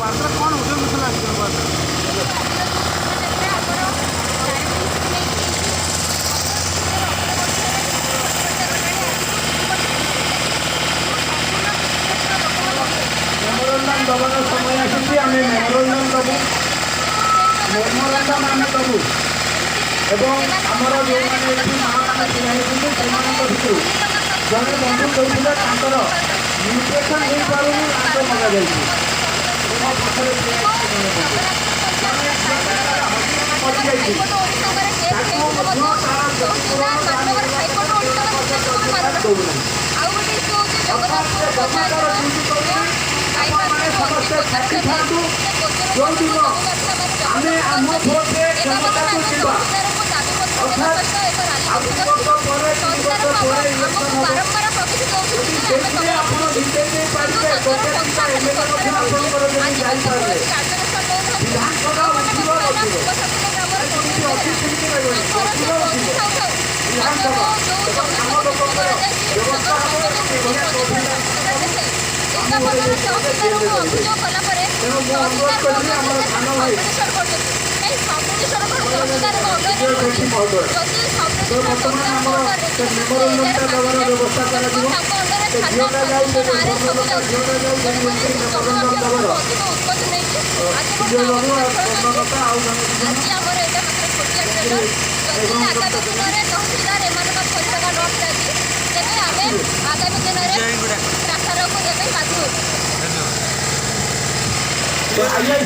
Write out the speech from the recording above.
ପାର୍କରେ କ'ଣ ଉଦ୍ୟମ ଥିଲା ପାର୍କରେ? मेमोरांडम दबार समय आसी आम मेमोरांडम दबू मेमोरांडम आम दबू एवं आमर जो मैंने माँ मैंने ठिया होती जड़े बंधु कहते म्यूटेसन हो पारे आंत मगा आमे आम भोटे क्षमता को जीवा अर्थात ଆପଣ ଜିତେଇ ଦେଇ ପାରିବେ ଗୋଟେ ଟଙ୍କା ଏମଏଲଏ ମଧ୍ୟ ଆପଣଙ୍କର ଯଦି ଯାଇପାରିବେ ବିଧାନସଭା ଉଠିବ ନଥିବ ଯେମିତି ଅଛି ସେମିତି ରହିବନି ଉଠିବ ନଥିବ ବିଧାନସଭା ଏବଂ ଆମ ଲୋକଙ୍କର ବ୍ୟବସ୍ଥା ହେବ ଏବଂ ଏଭଳିଆ ତେଣୁ ମୁଁ ଅନୁରୋଧ କରିବି ଆମର ସାନ ଭାଇ तो बर्तमान आम मेमोरांडम देवार व्यवस्था कर झीटा जाऊ झीटा जाऊ मेमोरांडम देवार बाबू कर्णलता आउ जन